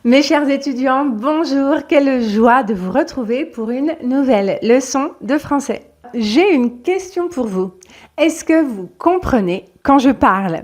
Mes chers étudiants, bonjour, quelle joie de vous retrouver pour une nouvelle leçon de français. J'ai une question pour vous. Est-ce que vous comprenez quand je parle ?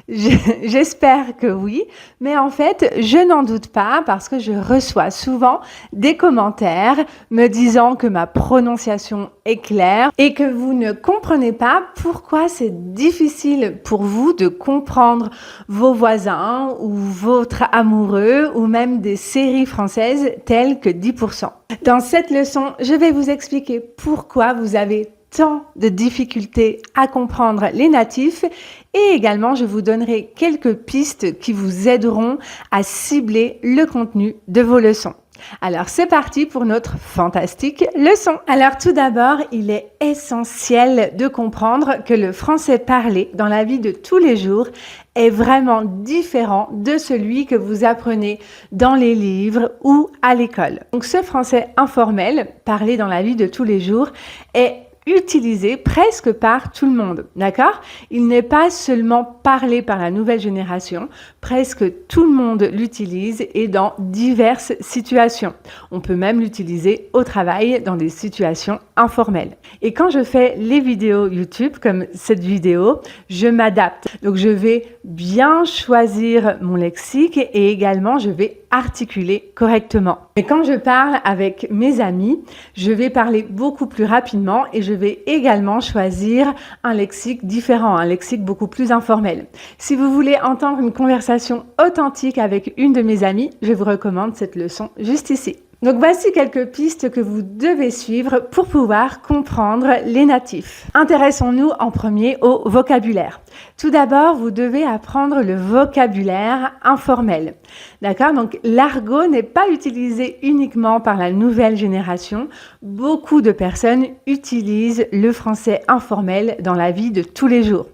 J'espère que oui, mais en fait, je n'en doute pas parce que je reçois souvent des commentaires me disant que ma prononciation est claire et que vous ne comprenez pas pourquoi c'est difficile pour vous de comprendre vos voisins ou votre amoureux ou même des séries françaises telles que 10%. Dans cette leçon, je vais vous expliquer pourquoi vous avez tant de difficultés à comprendre les natifs et également je vous donnerai quelques pistes qui vous aideront à cibler le contenu de vos leçons. Alors c'est parti pour notre fantastique leçon. Alors tout d'abord, il est essentiel de comprendre que le français parlé dans la vie de tous les jours est vraiment différent de celui que vous apprenez dans les livres ou à l'école. Donc ce français informel parlé dans la vie de tous les jours est utilisé presque par tout le monde, d'accord ? Il n'est pas seulement parlé par la nouvelle génération, presque tout le monde l'utilise et dans diverses situations. On peut même l'utiliser au travail dans des situations informelles. Et quand je fais les vidéos YouTube, comme cette vidéo, je m'adapte. Donc je vais bien choisir mon lexique et également je vais articuler correctement. Mais quand je parle avec mes amis, je vais parler beaucoup plus rapidement et je vais également choisir un lexique différent, un lexique beaucoup plus informel. Si vous voulez entendre une conversation authentique avec une de mes amies, je vous recommande cette leçon juste ici. Donc voici quelques pistes que vous devez suivre pour pouvoir comprendre les natifs. Intéressons-nous en premier au vocabulaire. Tout d'abord, vous devez apprendre le vocabulaire informel. D'accord ? Donc l'argot n'est pas utilisé uniquement par la nouvelle génération. Beaucoup de personnes utilisent le français informel dans la vie de tous les jours.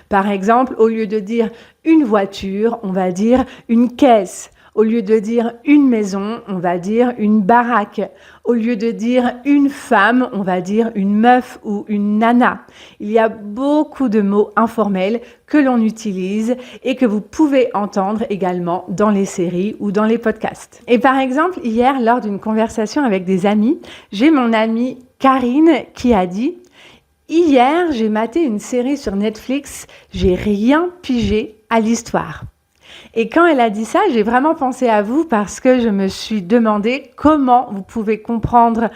Par exemple, au lieu de dire une voiture, on va dire une caisse. Au lieu de dire une maison, on va dire une baraque. Au lieu de dire une femme, on va dire une meuf ou une nana. Il y a beaucoup de mots informels que l'on utilise et que vous pouvez entendre également dans les séries ou dans les podcasts. Et par exemple, hier, lors d'une conversation avec des amis, j'ai mon amie Karine qui a dit « Hier, j'ai maté une série sur Netflix, j'ai rien pigé à l'histoire ». Et quand elle a dit ça, j'ai vraiment pensé à vous parce que je me suis demandé comment vous pouvez comprendre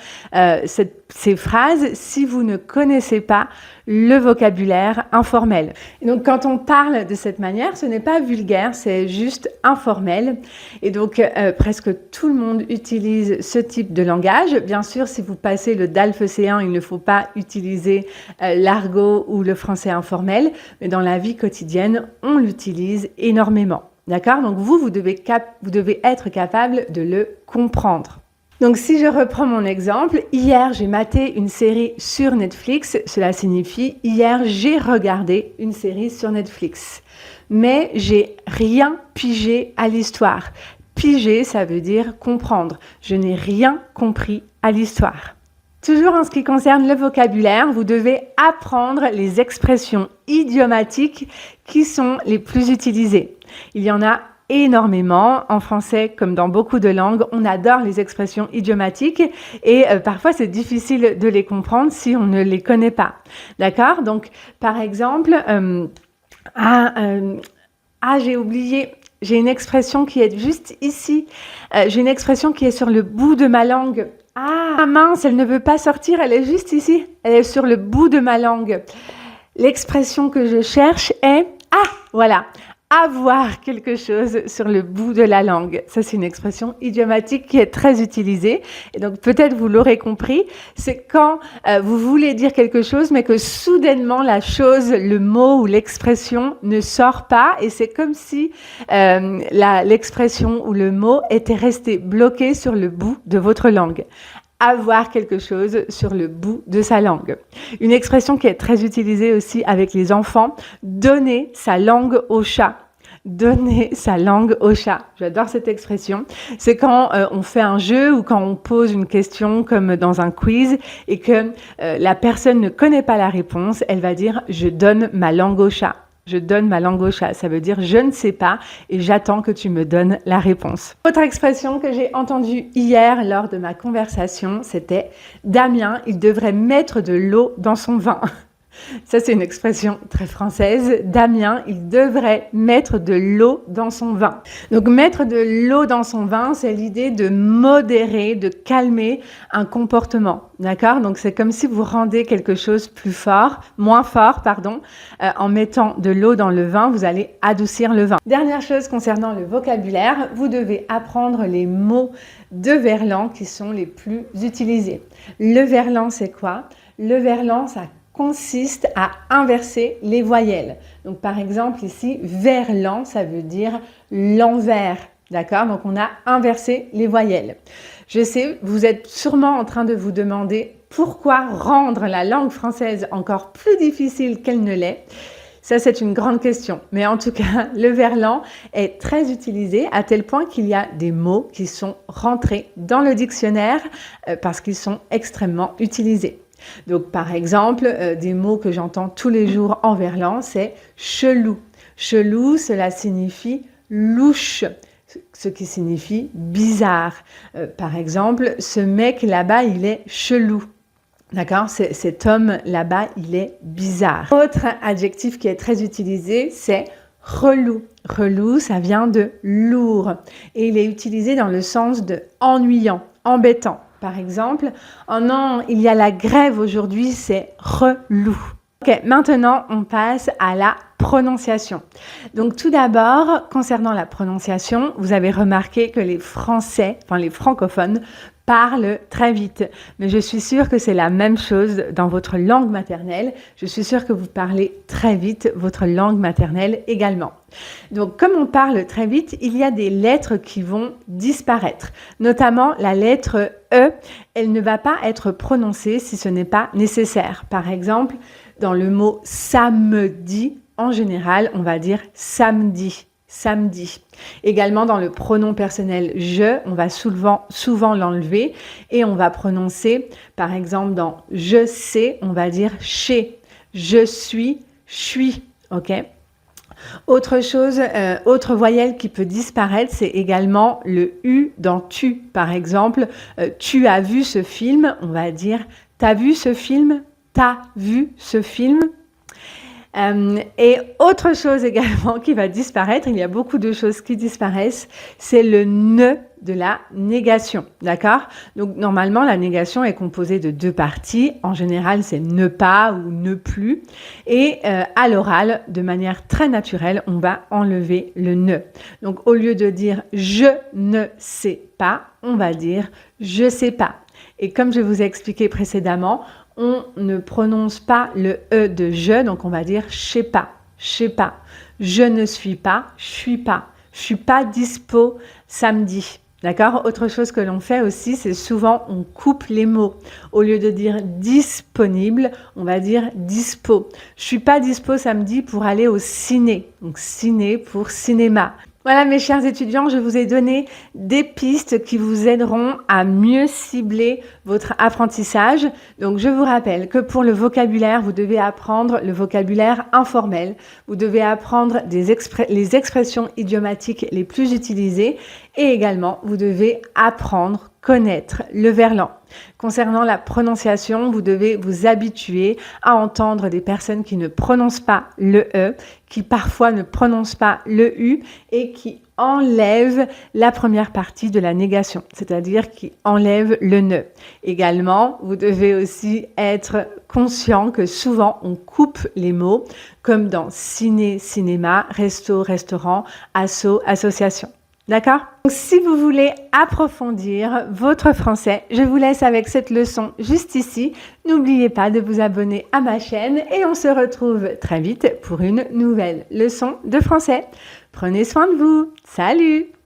ces phrases si vous ne connaissez pas le vocabulaire informel. Et donc, quand on parle de cette manière, ce n'est pas vulgaire, c'est juste informel. Et donc, presque tout le monde utilise ce type de langage. Bien sûr, si vous passez le DALF C1, il ne faut pas utiliser l'argot ou le français informel, mais dans la vie quotidienne, on l'utilise énormément. D'accord ? Donc, vous devez être capable de le comprendre. Donc, si je reprends mon exemple, hier, j'ai maté une série sur Netflix. Cela signifie, hier, j'ai regardé une série sur Netflix. Mais j'ai rien pigé à l'histoire. Piger, ça veut dire comprendre. Je n'ai rien compris à l'histoire. Toujours en ce qui concerne le vocabulaire, vous devez apprendre les expressions idiomatiques qui sont les plus utilisées. Il y en a énormément. En français, comme dans beaucoup de langues, on adore les expressions idiomatiques et parfois c'est difficile de les comprendre si on ne les connaît pas. D'accord ? Donc, par exemple, j'ai oublié, j'ai une expression qui est juste ici. J'ai une expression qui est sur le bout de ma langue. Ah mince, elle ne veut pas sortir, elle est juste ici. Elle est sur le bout de ma langue. L'expression que je cherche est « Ah, voilà !» Avoir quelque chose sur le bout de la langue. Ça, c'est une expression idiomatique qui est très utilisée. Et donc, peut-être vous l'aurez compris, c'est quand vous voulez dire quelque chose, mais que soudainement, la chose, le mot ou l'expression ne sort pas. Et c'est comme si l'expression ou le mot était resté bloqué sur le bout de votre langue. Avoir quelque chose sur le bout de sa langue. Une expression qui est très utilisée aussi avec les enfants, donner sa langue au chat. Donner sa langue au chat. J'adore cette expression. C'est quand on fait un jeu ou quand on pose une question comme dans un quiz et que la personne ne connaît pas la réponse, elle va dire « je donne ma langue au chat ». Je donne ma langue au chat, ça veut dire je ne sais pas et j'attends que tu me donnes la réponse. Autre expression que j'ai entendue hier lors de ma conversation, c'était Damien, il devrait mettre de l'eau dans son vin. Ça, c'est une expression très française. Damien, il devrait mettre de l'eau dans son vin. Donc, mettre de l'eau dans son vin, c'est l'idée de modérer, de calmer un comportement. D'accord? Donc, c'est comme si vous rendez quelque chose moins fort, en mettant de l'eau dans le vin, vous allez adoucir le vin. Dernière chose concernant le vocabulaire, vous devez apprendre les mots de verlan qui sont les plus utilisés. Le verlan, c'est quoi? Le verlan, ça consiste à inverser les voyelles. Donc, par exemple, ici, verlan, ça veut dire l'envers. D'accord? Donc, on a inversé les voyelles. Je sais, vous êtes sûrement en train de vous demander pourquoi rendre la langue française encore plus difficile qu'elle ne l'est. Ça, c'est une grande question. Mais en tout cas, le verlan est très utilisé à tel point qu'il y a des mots qui sont rentrés dans le dictionnaire parce qu'ils sont extrêmement utilisés. Donc, par exemple, des mots que j'entends tous les jours en verlan, c'est chelou. Chelou, cela signifie louche, ce qui signifie bizarre. Par exemple, ce mec là-bas, il est chelou. D'accord? Cet homme là-bas, il est bizarre. Autre adjectif qui est très utilisé, c'est relou. Relou, ça vient de lourd. Et il est utilisé dans le sens de ennuyant, embêtant. Par exemple, oh non, il y a la grève aujourd'hui, c'est relou. Ok, maintenant on passe à la prononciation. Donc tout d'abord, concernant la prononciation, vous avez remarqué que les Français, les francophones, parlent très vite. Mais je suis sûre que c'est la même chose dans votre langue maternelle. Je suis sûre que vous parlez très vite votre langue maternelle également. Donc, comme on parle très vite, il y a des lettres qui vont disparaître. Notamment la lettre E, elle ne va pas être prononcée si ce n'est pas nécessaire. Par exemple, dans le mot samedi, en général, on va dire samedi. Samedi. Également dans le pronom personnel je, on va souvent l'enlever et on va prononcer, par exemple dans je sais, on va dire chez, je suis, ok? Autre chose, autre voyelle qui peut disparaître, c'est également le U dans tu. Par exemple, tu as vu ce film, on va dire t'as vu ce film, t'as vu ce film. Et autre chose également qui va disparaître, il y a beaucoup de choses qui disparaissent, c'est le ne de la négation, d'accord? Donc normalement, la négation est composée de deux parties. En général, c'est ne pas ou ne plus. Et à l'oral, de manière très naturelle, on va enlever le ne. Donc au lieu de dire je ne sais pas, on va dire je sais pas. Et comme je vous ai expliqué précédemment, on ne prononce pas le E de je, donc on va dire je sais pas, je ne suis pas, je suis pas dispo samedi. D'accord? Autre chose que l'on fait aussi, c'est souvent on coupe les mots. Au lieu de dire disponible, on va dire dispo. Je suis pas dispo samedi pour aller au ciné. Donc ciné pour cinéma. Voilà mes chers étudiants, je vous ai donné des pistes qui vous aideront à mieux cibler votre apprentissage. Donc je vous rappelle que pour le vocabulaire, vous devez apprendre le vocabulaire informel. Vous devez apprendre les expressions idiomatiques les plus utilisées et également vous devez apprendre, connaître le verlan. Concernant la prononciation, vous devez vous habituer à entendre des personnes qui ne prononcent pas le E, qui parfois ne prononcent pas le U et qui enlèvent la première partie de la négation, c'est-à-dire qui enlèvent le ne. Également, vous devez aussi être conscient que souvent on coupe les mots, comme dans ciné, cinéma, resto, restaurant, asso, association. D'accord? Donc, si vous voulez approfondir votre français, je vous laisse avec cette leçon juste ici. N'oubliez pas de vous abonner à ma chaîne et on se retrouve très vite pour une nouvelle leçon de français. Prenez soin de vous. Salut!